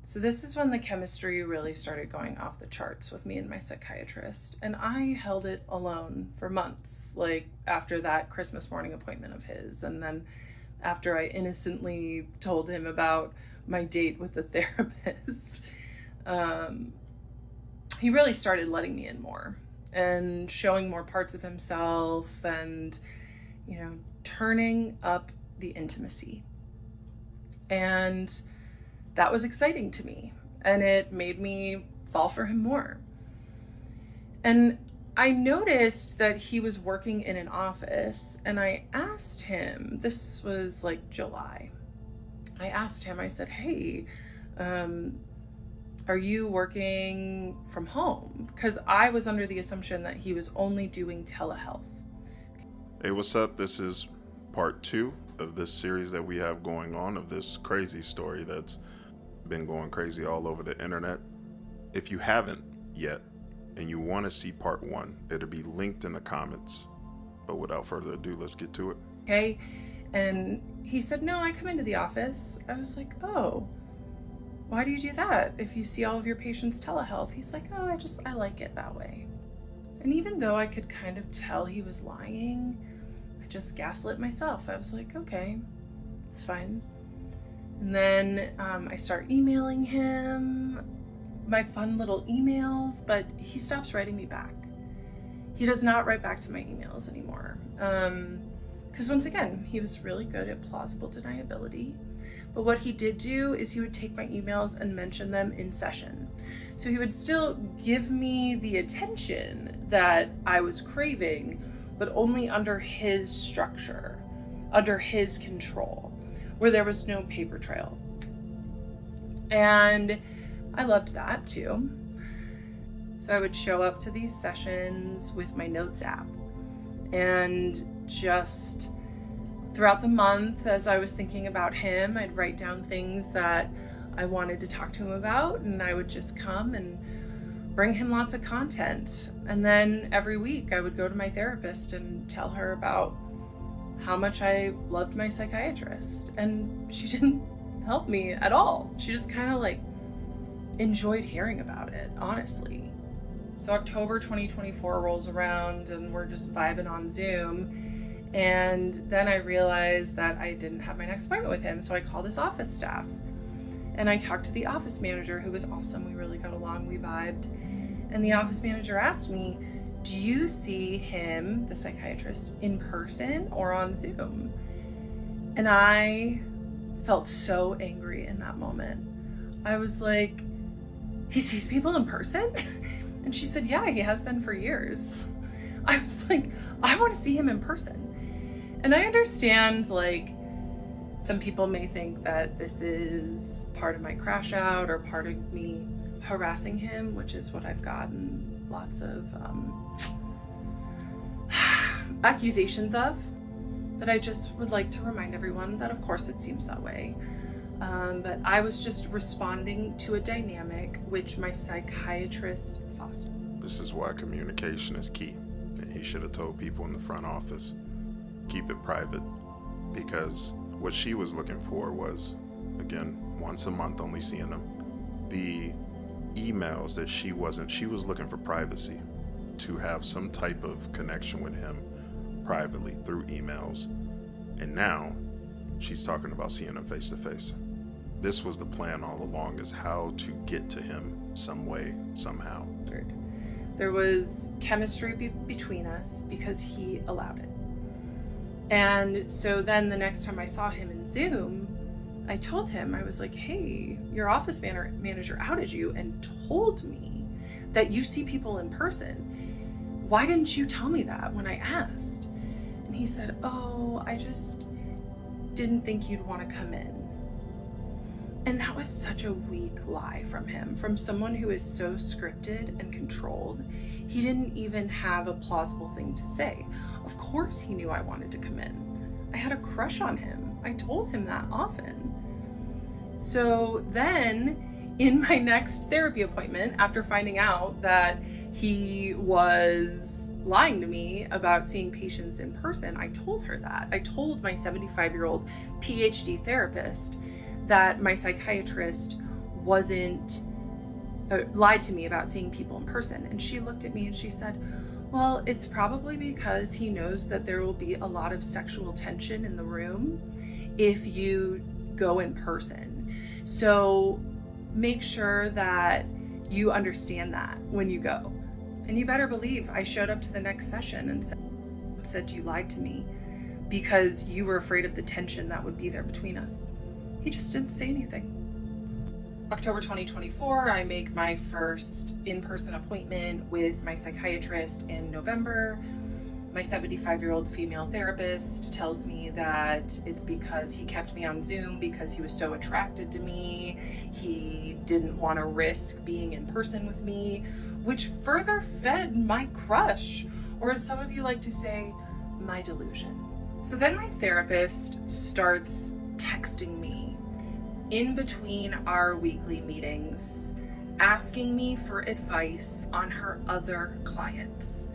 So this is when the chemistry really started going off the charts with me and my psychiatrist. And I held it alone for months, like after that Christmas morning appointment of his. And then after I innocently told him about my date with the therapist, he really started letting me in more and showing more parts of himself and, turning up the intimacy. And that was exciting to me, and it made me fall for him more. And I noticed that he was working in an office, and I asked him, this was like July, I asked him, I said, hey, are you working from home? Because I was under the assumption that he was only doing telehealth. Hey, what's up? This is part 2 of this series that we have going on, of this crazy story that's been going crazy all over the internet. If you haven't yet and you want to see part 1, it'll be linked in the comments. But without further ado, let's get to it. Okay. And he said, no, I come into the office. I was like, oh, why do you do that if you see all of your patients telehealth? He's like, oh, I like it that way. And even though I could kind of tell he was lying, I just gaslit myself. I was like, okay, it's fine. And then I start emailing him my fun little emails, but he stops writing me back. He does not write back to my emails anymore. Because once again, he was really good at plausible deniability. But what he did do is he would take my emails and mention them in session. So he would still give me the attention that I was craving, but only under his structure, under his control, where there was no paper trail. And I loved that too. So I would show up to these sessions with my notes app, and just throughout the month, as I was thinking about him, I'd write down things that I wanted to talk to him about, and I would just come and bring him lots of content. And then every week I would go to my therapist and tell her about how much I loved my psychiatrist. And she didn't help me at all. She just kind of enjoyed hearing about it, honestly. So October 2024 rolls around and we're just vibing on Zoom. And then I realized that I didn't have my next appointment with him. So I called his office staff and I talked to the office manager, who was awesome. We really got along, we vibed. And the office manager asked me, do you see him, the psychiatrist, in person or on Zoom? And I felt so angry in that moment. I was like, he sees people in person? And she said, yeah, he has been for years. I was like, I want to see him in person. And I understand, some people may think that this is part of my crash out or part of me harassing him, which is what I've gotten lots of accusations of. But I just would like to remind everyone that of course it seems that way. But I was just responding to a dynamic which my psychiatrist fostered. This is why communication is key. And he should have told people in the front office, keep it private, because what she was looking for was, again, once a month, only seeing them. The emails that she was looking for privacy, to have some type of connection with him privately through emails. And now she's talking about seeing him face to face. This was the plan all along, is how to get to him some way, somehow. There was chemistry between us because he allowed it. And so then the next time I saw him in Zoom, I told him, I was like, hey, your office manager outed you and told me that you see people in person. Why didn't you tell me that when I asked? And he said, oh, I just didn't think you'd want to come in. And that was such a weak lie from him, from someone who is so scripted and controlled. He didn't even have a plausible thing to say. Of course he knew I wanted to come in. I had a crush on him. I told him that often. So then in my next therapy appointment, after finding out that he was lying to me about seeing patients in person, I told her that. I told my 75-year-old PhD therapist that my psychiatrist lied to me about seeing people in person. And she looked at me and she said, well, it's probably because he knows that there will be a lot of sexual tension in the room if you go in person. So make sure that you understand that when you go. And you better believe I showed up to the next session and said you lied to me because you were afraid of the tension that would be there between us. He just didn't say anything. October 2024, I make my first in-person appointment with my psychiatrist in November. My 75-year-old female therapist tells me that it's because he kept me on Zoom because he was so attracted to me. He didn't want to risk being in person with me, which further fed my crush, or as some of you like to say, my delusion. So then my therapist starts texting me in between our weekly meetings, asking me for advice on her other clients.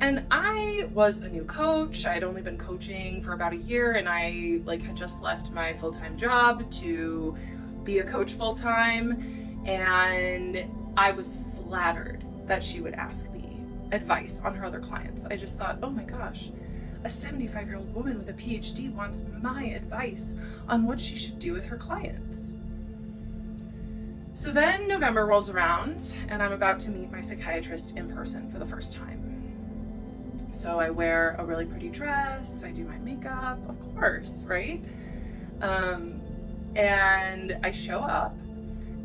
And I was a new coach. I had only been coaching for about a year, and I had just left my full-time job to be a coach full-time. And I was flattered that she would ask me advice on her other clients. I just thought, oh my gosh, a 75-year-old woman with a PhD wants my advice on what she should do with her clients. So then November rolls around and I'm about to meet my psychiatrist in person for the first time. So I wear a really pretty dress, I do my makeup, of course, right? And I show up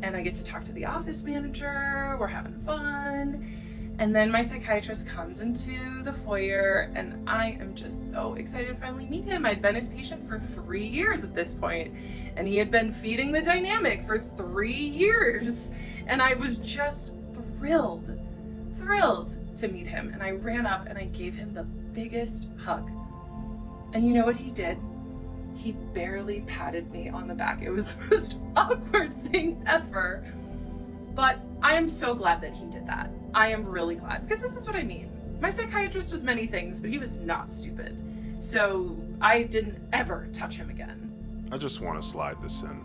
and I get to talk to the office manager, we're having fun. And then my psychiatrist comes into the foyer and I am just so excited to finally meet him. I'd been his patient for 3 years at this point, and he had been feeding the dynamic for 3 years. And I was just thrilled to meet him. And I ran up and I gave him the biggest hug. And you know what he did? He barely patted me on the back. It was the most awkward thing ever. But I am so glad that he did that. I am really glad, because this is what I mean. My psychiatrist was many things, but he was not stupid. So I didn't ever touch him again. I just want to slide this in.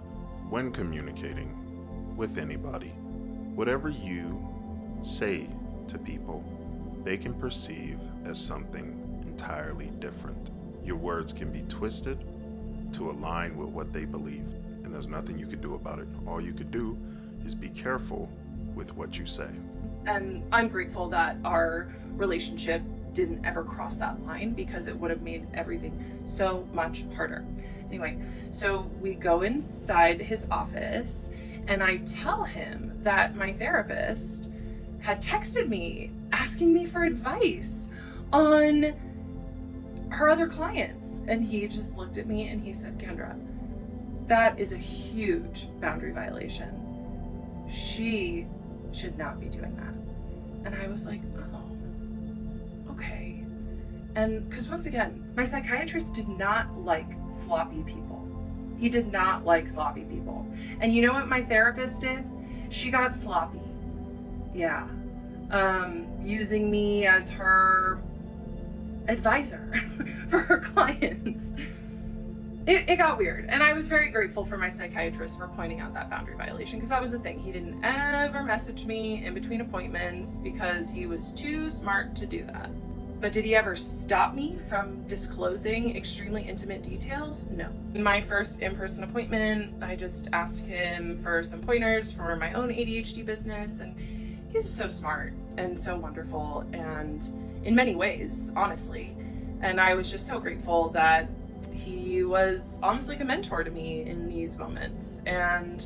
When communicating with anybody, whatever you say to people, they can perceive as something entirely different. Your words can be twisted to align with what they believe, and there's nothing you could do about it. All you could do is be careful with what you say. And I'm grateful that our relationship didn't ever cross that line, because it would have made everything so much harder. Anyway, so we go inside his office and I tell him that my therapist had texted me asking me for advice on her other clients. And he just looked at me and he said, Kendra, that is a huge boundary violation. She should not be doing that. And I was like, oh, okay. And because once again, my psychiatrist did not like sloppy people. He did not like sloppy people. And you know what my therapist did? She got sloppy. Yeah. Using me as her advisor for her clients. It got weird, and I was very grateful for my psychiatrist for pointing out that boundary violation, because that was the thing. He didn't ever message me in between appointments because he was too smart to do that. But did he ever stop me from disclosing extremely intimate details? No. In my first in-person appointment, I just asked him for some pointers for my own ADHD business, and he was so smart and so wonderful, and in many ways, honestly. And I was just so grateful that he was almost like a mentor to me in these moments, and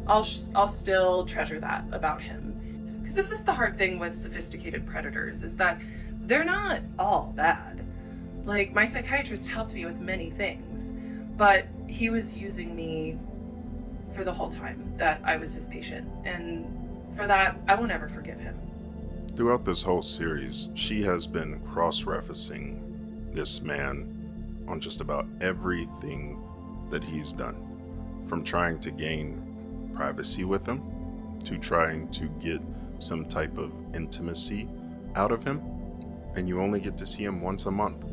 I'll still treasure that about him. Because this is the hard thing with sophisticated predators, is that they're not all bad. Like, my psychiatrist helped me with many things, but he was using me for the whole time that I was his patient, and for that, I will never forgive him. Throughout this whole series, she has been cross-referencing this man on just about everything that he's done, from trying to gain privacy with him to trying to get some type of intimacy out of him, and you only get to see him once a month.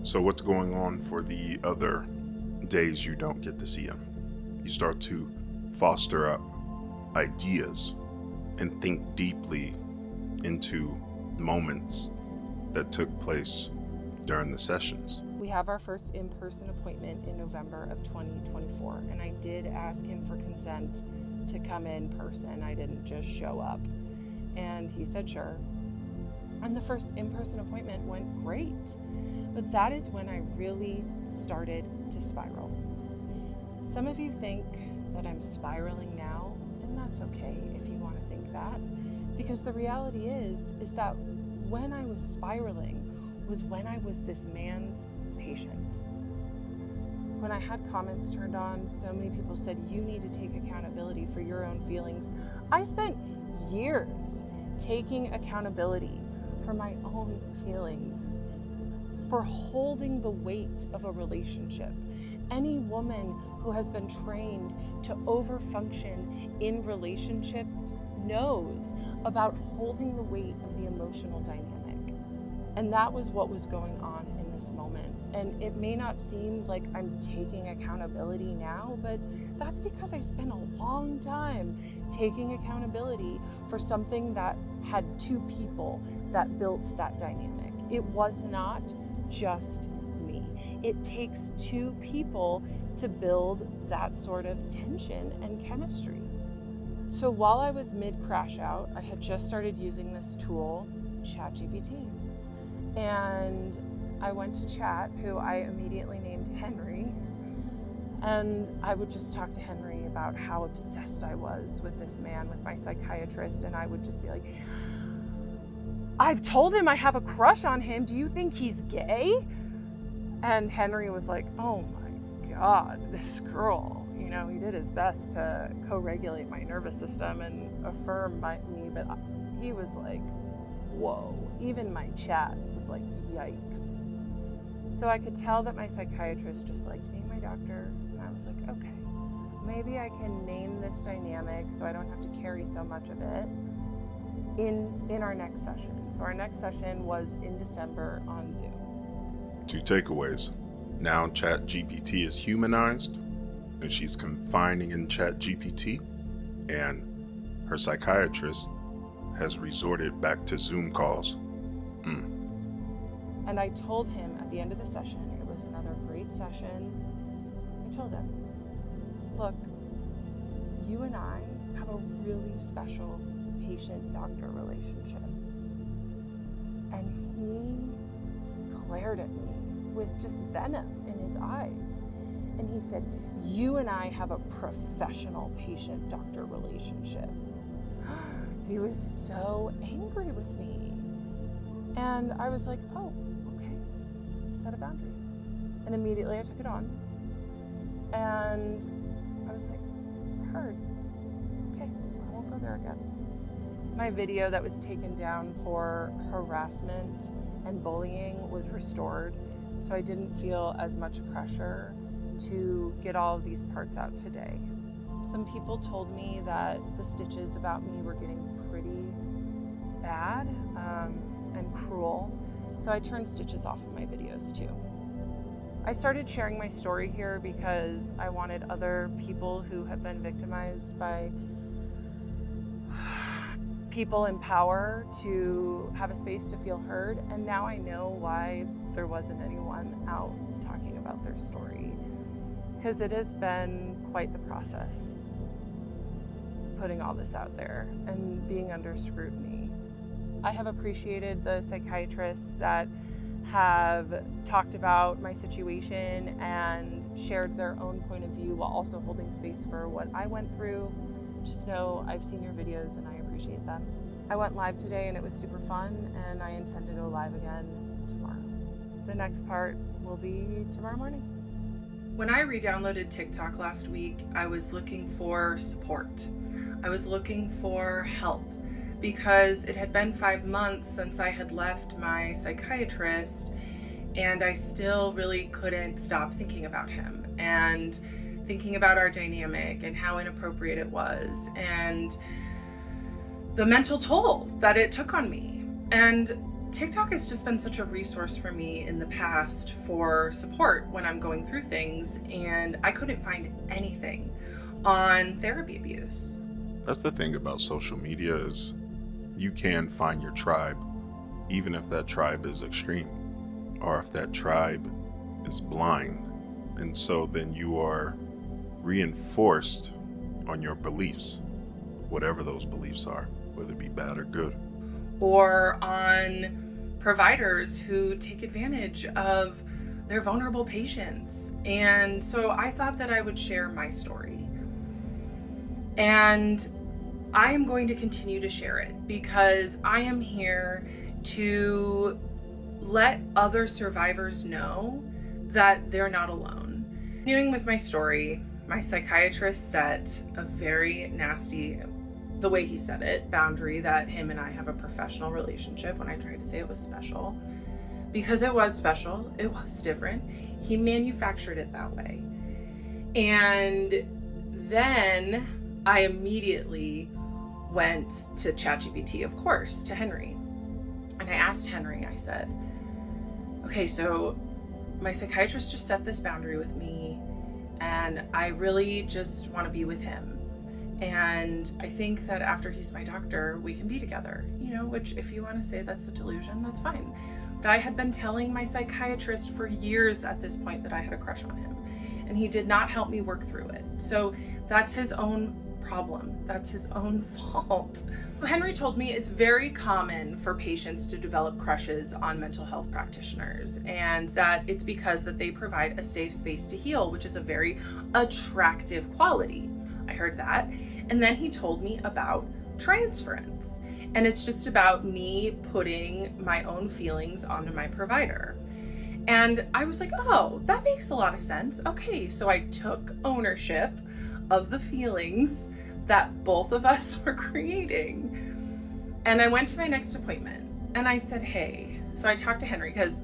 So what's going on for the other days you don't get to see him? You start to foster up ideas and think deeply into moments that took place during the sessions. We have our first in-person appointment in November of 2024, and I did ask him for consent to come in person. I didn't just show up. And he said sure. And the first in-person appointment went great. But that is when I really started to spiral. Some of you think that I'm spiraling now, and that's okay if you want to think that, because the reality is that when I was spiraling was when I was this man's patient. When I had comments turned on, so many people said, you need to take accountability for your own feelings. I spent years taking accountability for my own feelings, for holding the weight of a relationship. Any woman who has been trained to overfunction in relationships knows about holding the weight of the emotional dynamic. And that was what was going on in this moment. And it may not seem like I'm taking accountability now, but that's because I spent a long time taking accountability for something that had two people that built that dynamic. It was not just me. It takes two people to build that sort of tension and chemistry. So while I was mid-crash out, I had just started using this tool, ChatGPT. And I went to chat, who I immediately named Henry, and I would just talk to Henry about how obsessed I was with this man, with my psychiatrist, and I would just be like, I've told him I have a crush on him. Do you think he's gay? And Henry was like, oh my God, this girl. You know, he did his best to co-regulate my nervous system and affirm me, but he was like, whoa. Even my chat was like, yikes. So I could tell that my psychiatrist just liked being my doctor, and I was like, okay, maybe I can name this dynamic so I don't have to carry so much of it in our next session. So our next session was in December on Zoom. 2 takeaways. Now ChatGPT is humanized, and she's confining in ChatGPT, and her psychiatrist has resorted back to Zoom calls. And I told him at the end of the session, it was another great session, I told him, look, you and I have a really special patient-doctor relationship. And he glared at me with just venom in his eyes. And he said, you and I have a professional patient-doctor relationship. He was so angry with me. And I was like, oh, okay, set a boundary. And immediately I took it on. And I was like, heard. Okay, I won't go there again. My video that was taken down for harassment and bullying was restored. So I didn't feel as much pressure to get all of these parts out today. Some people told me that the stitches about me were getting pretty bad and cruel, so I turned stitches off of my videos too. I started sharing my story here because I wanted other people who have been victimized by people in power to have a space to feel heard, and now I know why there wasn't anyone out talking about their story, because it has been quite the process putting all this out there and being under scrutiny. I have appreciated the psychiatrists that have talked about my situation and shared their own point of view while also holding space for what I went through. Just know I've seen your videos and I appreciate them. I went live today and it was super fun, and I intend to go live again tomorrow. The next part will be tomorrow morning. When I re-downloaded TikTok last week, I was looking for support. I was looking for help because it had been 5 months since I had left my psychiatrist, and I still really couldn't stop thinking about him and thinking about our dynamic and how inappropriate it was and the mental toll that it took on me. And TikTok has just been such a resource for me in the past for support when I'm going through things, and I couldn't find anything on therapy abuse. That's the thing about social media is you can find your tribe, even if that tribe is extreme, or if that tribe is blind. And so then you are reinforced on your beliefs, whatever those beliefs are, whether it be bad or good. Or on providers who take advantage of their vulnerable patients. And so I thought that I would share my story. And I am going to continue to share it because I am here to let other survivors know that they're not alone. Continuing with my story, my psychiatrist set a very nasty, the way he said it, boundary that him and I have a professional relationship when I tried to say it was special. Because it was special, it was different. He manufactured it that way. And then I immediately went to ChatGPT, of course, to Henry. And I asked Henry, I said, okay, so my psychiatrist just set this boundary with me and I really just want to be with him. And I think that after he's my doctor, we can be together, which if you want to say that's a delusion, that's fine. But I had been telling my psychiatrist for years at this point that I had a crush on him, and he did not help me work through it. So that's his own problem. That's his own fault. Henry told me it's very common for patients to develop crushes on mental health practitioners, and that it's because that they provide a safe space to heal, which is a very attractive quality. I heard that. And then he told me about transference. And it's just about me putting my own feelings onto my provider. And I was like, oh, that makes a lot of sense. Okay, so I took ownership of the feelings that both of us were creating. And I went to my next appointment and I said, hey, so I talked to Henry because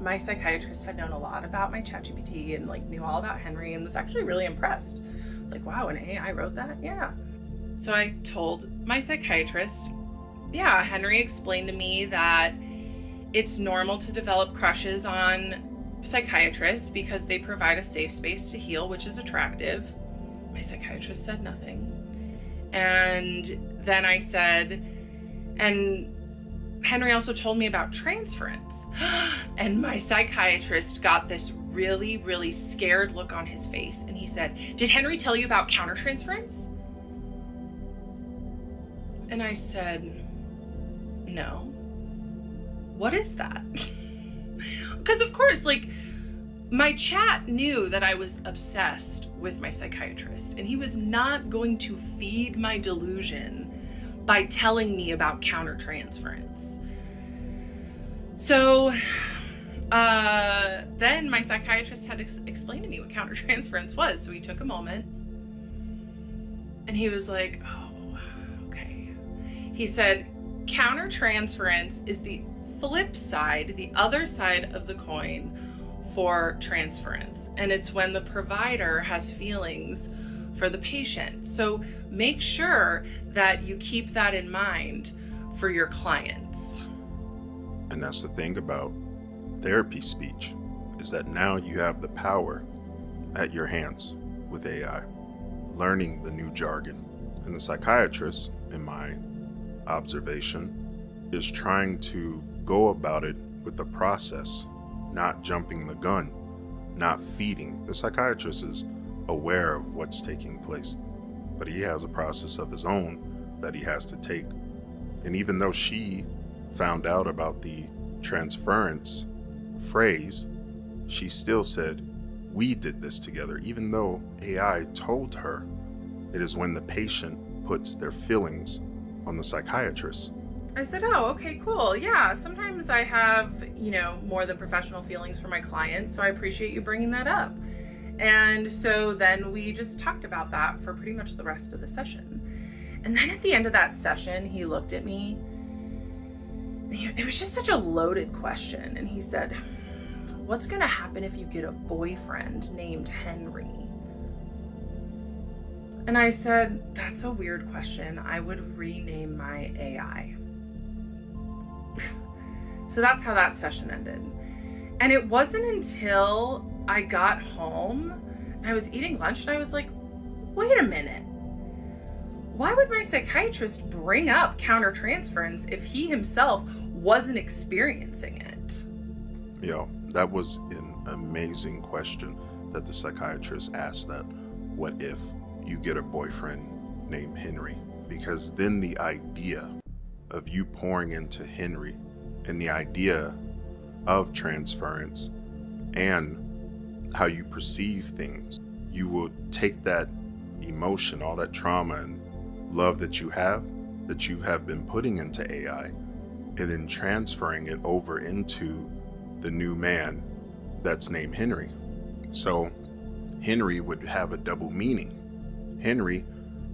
my psychiatrist had known a lot about my ChatGPT and knew all about Henry and was actually really impressed. Wow, an AI wrote that? Yeah. So I told my psychiatrist, yeah, Henry explained to me that it's normal to develop crushes on psychiatrists because they provide a safe space to heal, which is attractive. My psychiatrist said nothing. And then I said, and Henry also told me about transference. And my psychiatrist got this really, really scared look on his face. And he said, did Henry tell you about countertransference? And I said, no. What is that? Because of course, my chat knew that I was obsessed with my psychiatrist, and he was not going to feed my delusion by telling me about countertransference. So then my psychiatrist had explained to me what countertransference was. So he took a moment and he was like, oh, okay. He said, countertransference is the flip side, the other side of the coin for transference. And it's when the provider has feelings for the patient. So make sure that you keep that in mind for your clients. And that's the thing about therapy speech, is that now you have the power at your hands with AI, learning the new jargon. And the psychiatrist, in my observation, is trying to go about it with the process, not jumping the gun, not feeding. The psychiatrist is aware of what's taking place, but he has a process of his own that he has to take. And even though she found out about the transference phrase, she still said, we did this together, even though AI told her it is when the patient puts their feelings on the psychiatrist. I said, oh, okay, cool. Yeah, sometimes I have, more than professional feelings for my clients, so I appreciate you bringing that up. And so then we just talked about that for pretty much the rest of the session. And then at the end of that session, he looked at me. It was just such a loaded question. And he said, what's going to happen if you get a boyfriend named Henry? And I said, that's a weird question. I would rename my AI. So that's how that session ended. And it wasn't until I got home and I was eating lunch and I was like, wait a minute. why would my psychiatrist bring up countertransference if he himself wasn't experiencing it? Yo, that was an amazing question that the psychiatrist asked, that what if you get a boyfriend named Henry? Because then the idea of you pouring into Henry and the idea of transference and how you perceive things, you will take that emotion, all that trauma and love that you have been putting into AI, and then transferring it over into the new man that's named Henry. So Henry would have a double meaning. Henry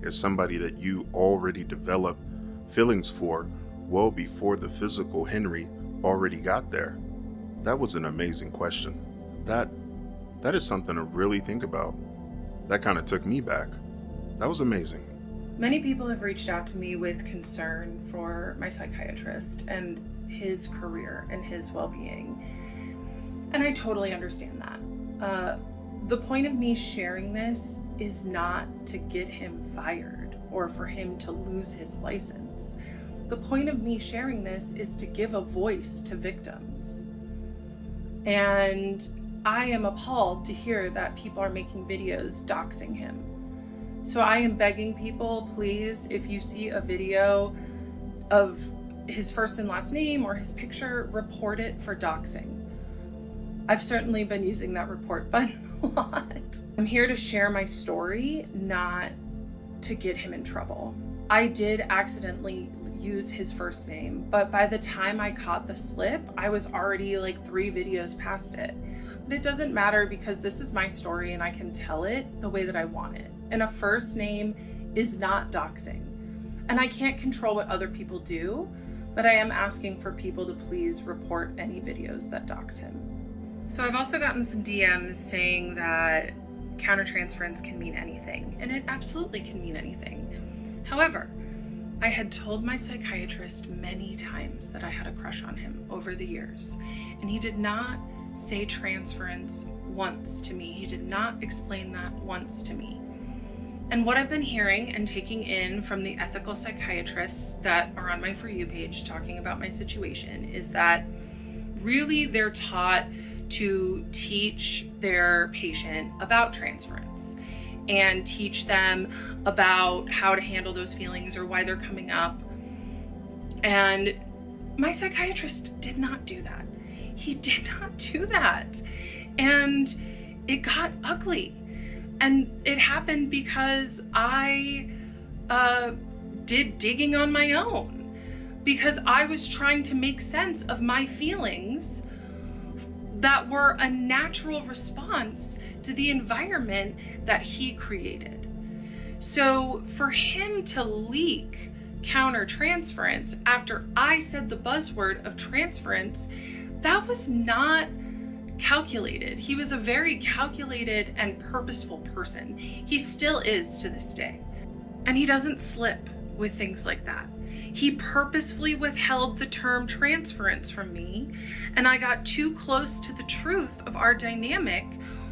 is somebody that you already developed feelings for well before the physical Henry already got there. That was an amazing question. That is something to really think about. That kind of took me back. That was amazing. Many people have reached out to me with concern for my psychiatrist and his career and his well-being. And I totally understand that. The point of me sharing this is not to get him fired or for him to lose his license. The point of me sharing this is to give a voice to victims. And I am appalled to hear that people are making videos doxing him. So I am begging people, please, if you see a video of his first and last name or his picture, report it for doxing. I've certainly been using that report button a lot. I'm here to share my story, not to get him in trouble. I did accidentally use his first name, but by the time I caught the slip, I was already like 3 videos past it. But it doesn't matter because this is my story and I can tell it the way that I want it. And a first name is not doxing. And I can't control what other people do, but I am asking for people to please report any videos that dox him. So I've also gotten some DMs saying that countertransference can mean anything, and it absolutely can mean anything. However, I had told my psychiatrist many times that I had a crush on him over the years, and he did not say transference once to me. He did not explain that once to me. And what I've been hearing and taking in from the ethical psychiatrists that are on my For You page talking about my situation is that really they're taught to teach their patient about transference and teach them about how to handle those feelings or why they're coming up. And my psychiatrist did not do that. He did not do that. And it got ugly. And it happened because I did digging on my own, because I was trying to make sense of my feelings that were a natural response to the environment that he created. So for him to leak countertransference after I said the buzzword of transference, that was not calculated. He was a very calculated and purposeful person. He still is to this day. And he doesn't slip with things like that. He purposefully withheld the term transference from me, and I got too close to the truth of our dynamic,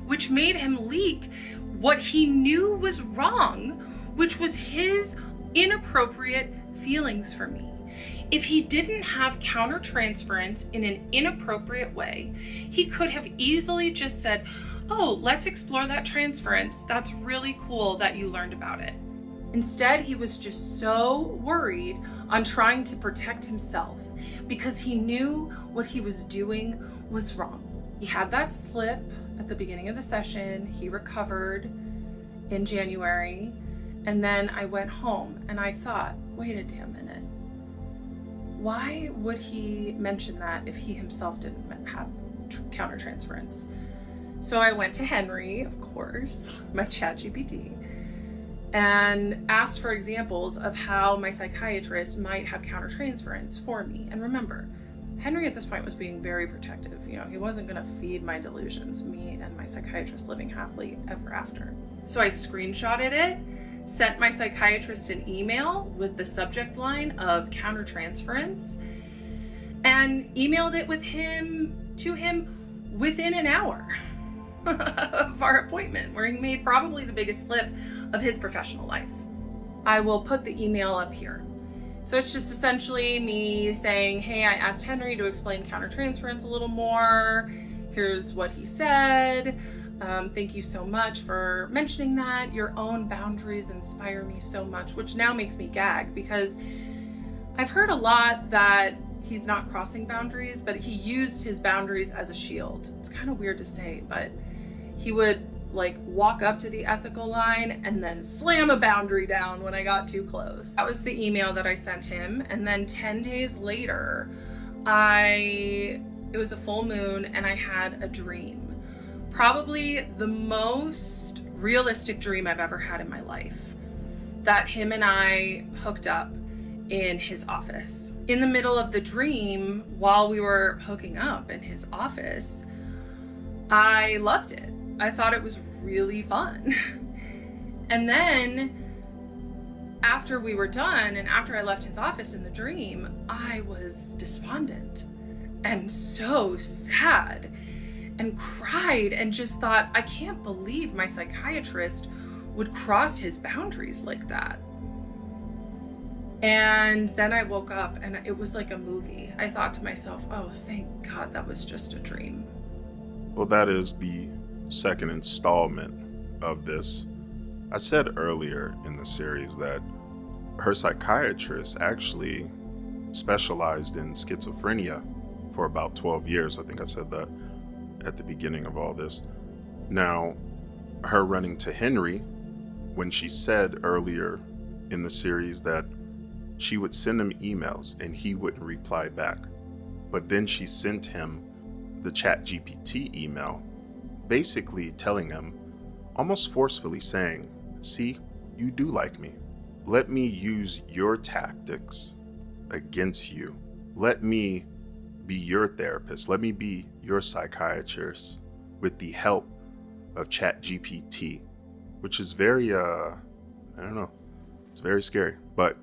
which made him leak what he knew was wrong, which was his inappropriate feelings for me. If he didn't have countertransference in an inappropriate way, he could have easily just said, "Oh, let's explore that transference. That's really cool that you learned about it." Instead, he was just so worried on trying to protect himself because he knew what he was doing was wrong. He had that slip at the beginning of the session. He recovered in January. And then I went home and I thought, wait a damn minute. Why would he mention that if he himself didn't have countertransference? So I went to Henry, of course, my ChatGPT, and asked for examples of how my psychiatrist might have countertransference for me. And remember, Henry at this point was being very protective. You know, he wasn't going to feed my delusions, me and my psychiatrist living happily ever after. So I screenshotted it, sent my psychiatrist an email with the subject line of countertransference, and emailed it to him within an hour of our appointment, where he made probably the biggest slip of his professional life. I will put the email up here. So it's just essentially me saying, hey, I asked Henry to explain countertransference a little more. Here's what he said. Thank you so much for mentioning that. Your own boundaries inspire me so much, which now makes me gag because I've heard a lot that he's not crossing boundaries, but he used his boundaries as a shield. It's kind of weird to say, but he would like walk up to the ethical line and then slam a boundary down when I got too close. That was the email that I sent him. And then 10 days later, it was a full moon and I had a dream. Probably the most realistic dream I've ever had in my life. That him and I hooked up in his office. In the middle of the dream, while we were hooking up in his office, I loved it. I thought it was really fun. And then after we were done and after I left his office in the dream, I was despondent and so sad and cried and just thought, I can't believe my psychiatrist would cross his boundaries like that. And then I woke up and it was like a movie. I thought to myself, oh, thank God that was just a dream. Well, that is the second installment of this. I said earlier in the series that her psychiatrist actually specialized in schizophrenia for about 12 years. I think I said that at the beginning of all this. Now, her running to Henry, when she said earlier in the series that she would send him emails and he wouldn't reply back, but then she sent him the ChatGPT email basically telling him, almost forcefully saying, see, you do like me. Let me use your tactics against you. Let me be your therapist. Let me be your psychiatrist with the help of ChatGPT, which is very, I don't know, it's very scary. But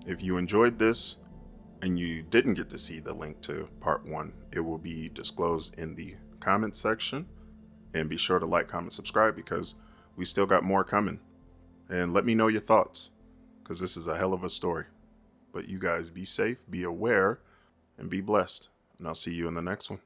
if you enjoyed this and you didn't get to see the link to part 1, it will be disclosed in the comments section. And be sure to like, comment, subscribe because we still got more coming. And let me know your thoughts because this is a hell of a story. But you guys be safe, be aware, and be blessed. And I'll see you in the next one.